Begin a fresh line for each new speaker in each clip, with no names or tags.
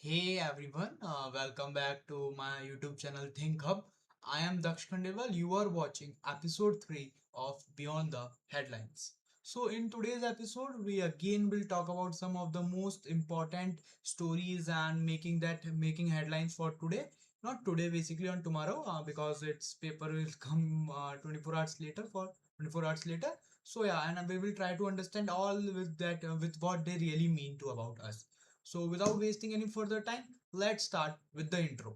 Hey everyone, welcome back to my YouTube channel ThinkHub. I am Daksh Khandelwal. You are watching episode 3 of Beyond the Headlines. So, in today's episode, we again will talk about some of the most important stories and making headlines for today. Not today, basically on tomorrow, because its paper will come 24 hours later for 24 hours later. So yeah, and we will try to understand all with that with what they really mean to about us. So without wasting any further time, let's start with the intro.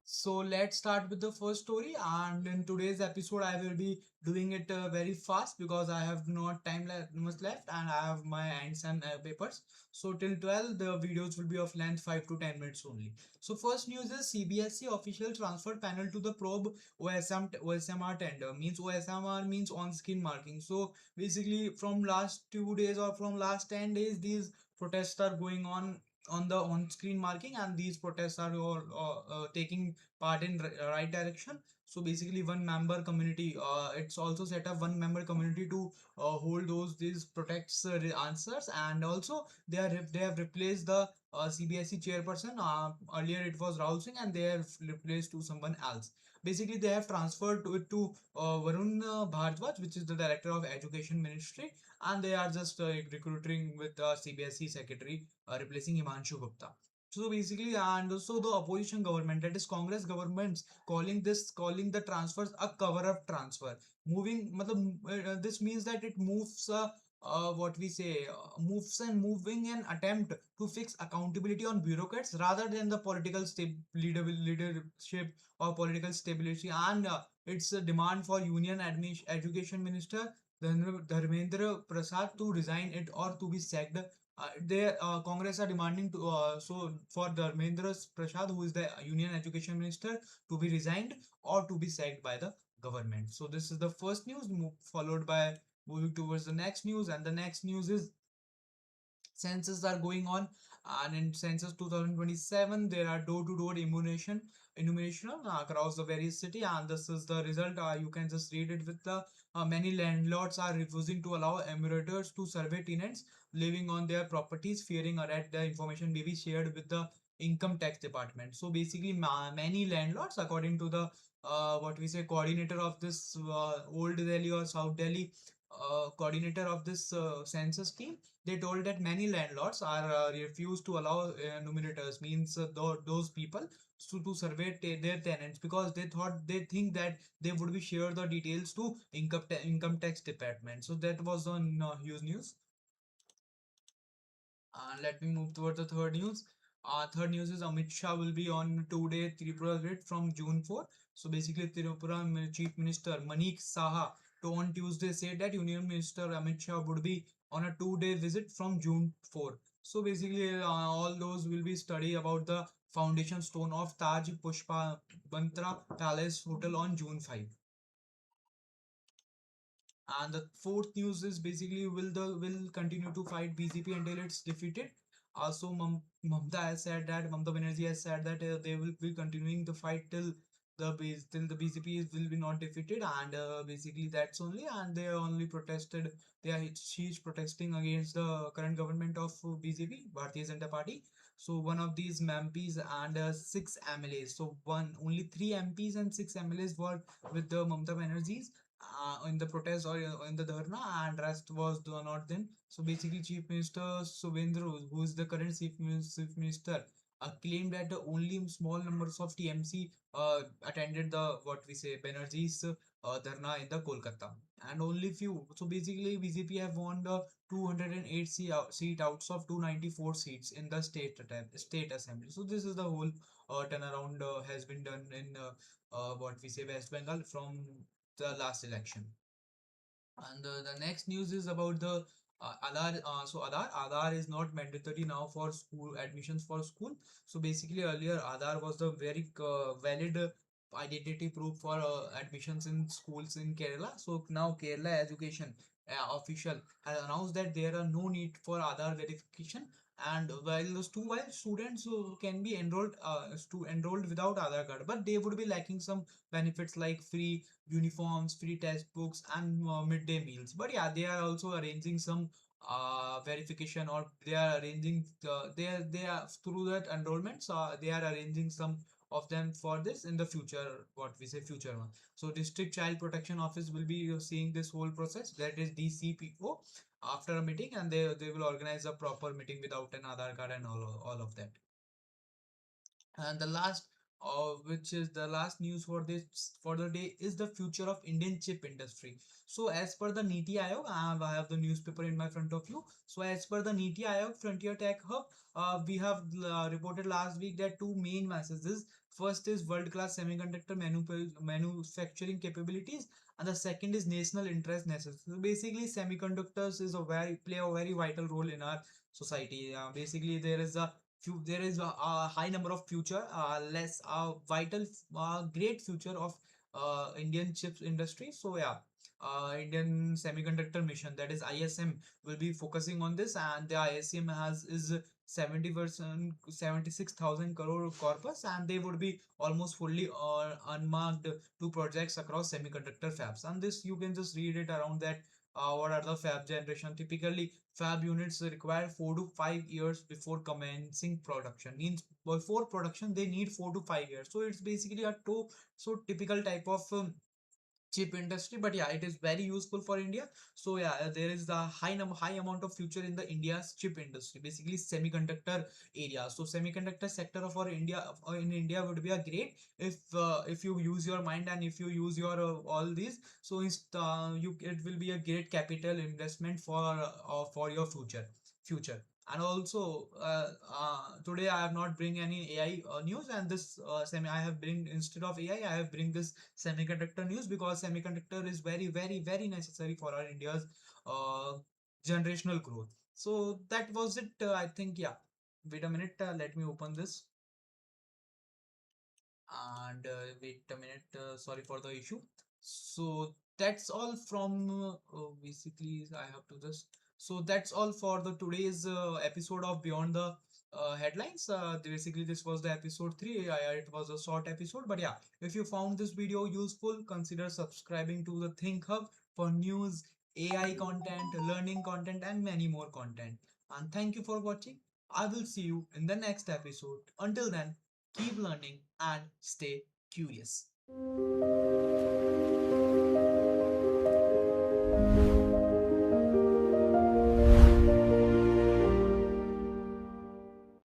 So let's start with the first story. And in today's episode, I will be doing it very fast because I have not much left and I have my hands and papers. So till 12, the videos will be of length 5 to 10 minutes only. So first news is CBSE official transfer panel to the probe OSMR tender. Means OSMR means on-screen marking. So basically from last 2 days or from last 10 days, these protests are going on the on-screen marking, and these protests are all, taking part in right direction. So basically one member community, it's also set up one member community to hold these protects answers. And also they have replaced the CBSE chairperson. Earlier it was Rahul Singh, and they have replaced to someone else. Basically they have transferred to it to Varun Bhardwaj, which is the director of education ministry, and they are just recruiting with CBSE secretary, replacing Himanshu Gupta. So basically, and also the opposition government, that is Congress governments, calling the transfers a cover-up transfer. This means that it moves. What we say moves and moving an attempt to fix accountability on bureaucrats rather than the leadership or political stability. And it's a demand for education minister Dharmendra Prasad to resign it or to be sacked. Congress are demanding for Dharmendra Prasad, who is the Union Education Minister, to be resigned or to be sacked by the government. So this is the first news, followed by moving towards the next news, and the next news is census are going on. And in census 2027 there are door-to-door enumeration across the various city, and this is the result. You can just read it with the many landlords are refusing to allow emulators to survey tenants living on their properties, fearing that the information may be shared with the income tax department. So basically many landlords, according to the what we say coordinator of this old Delhi or South Delhi coordinator of this census team, they told that many landlords are refused to allow numerators, means those people to survey their tenants, because they think that they would be share the details to income tax department. So that was on huge news. Let me move towards the third news. Third news is Amit Shah will be on 2-day Tripura visit from June 4. So basically, Tripura Chief Minister Manik Saha on Tuesday said that Union Minister Amit Shah would be on a 2-day visit from June 4. So basically, all those will be study about the foundation stone of Taj Pushpa Bantra Palace Hotel on June 5. And the fourth news is basically will continue to fight BJP until it's defeated. Also, Mamta Banerjee has said that they will be continuing the fight till the BJP will be not defeated, and basically that's only. And they are only protested. She's protesting against the current government of BJP, Bharatiya Janata Party. So one of these MPs and six MLAs. So one only three MPs and six MLAs were with the Mamta Banerjees in the protest or in the dharna, and rest was not then. So basically, Chief Minister Subendru, who is the current Chief Minister, claimed that only small numbers of TMC attended the what we say Banerjee's dharna in the Kolkata, and only few. So basically, BJP have won the 208 seat out of 294 seats in the state assembly. So this is the whole turnaround has been done in what we say West Bengal from the last election. And the next news is about the Aadhaar. Aadhaar is not mandatory now for school admissions for school. So basically, earlier Aadhaar was the very valid identity proof for admissions in schools in Kerala. So now Kerala Education official has announced that there are no need for Aadhaar verification And while students can be enrolled without Aadhaar card, but they would be lacking some benefits like free uniforms, free textbooks, and midday meals. But yeah, they are also arranging some verification, or they are arranging they are through that enrollments. They are arranging some of them for this in the future. What we say future one. So district child protection office will be seeing this whole process. That is DCPO after a meeting, and they will organize a proper meeting without an Aadhaar card and all of that. And the last, which is the last news for this for the day, is the future of Indian chip industry. So as per the Niti Aayog, I have the newspaper in my front of you. So as per the Niti Aayog Frontier Tech Hub, we have reported last week that two main messages. First is world-class semiconductor manufacturing capabilities, and the second is national interest necessary. So basically, semiconductors is a very play a very vital role in our society. Basically, there is a high number of future less vital great future of Indian chips industry. So yeah, Indian semiconductor mission, that is ISM, will be focusing on this, and the ISM has is 70%, 76,000 crore corpus, and they would be almost fully unmarked to projects across semiconductor fabs. And this you can just read it around that. What are the fab generation? Typically, fab units require 4 to 5 years before commencing production. Means before production, they need 4 to 5 years. So it's basically a typical type of chip industry. But yeah, it is very useful for India. So yeah, there is the high amount of future in the India's chip industry, basically semiconductor area. So semiconductor sector of our India in India would be a great if you use your mind and if you use your all these. So it will be a great capital investment for your future. And also today I have not bring any AI news, and this semi I have bring instead of AI, I have bring this semiconductor news, because semiconductor is very very very necessary for our India's uh, generational growth. So that was it. I think, yeah. Wait a minute. Let me open this. And wait a minute. Sorry for the issue. So that's all from basically I have to just. So that's all for the today's episode of Beyond the Headlines. Basically, this was the episode 3. It was a short episode, but yeah, if you found this video useful, consider subscribing to the Think Hub for news, AI content, learning content, and many more content. And thank you for watching. I will see you in the next episode. Until then, keep learning and stay curious.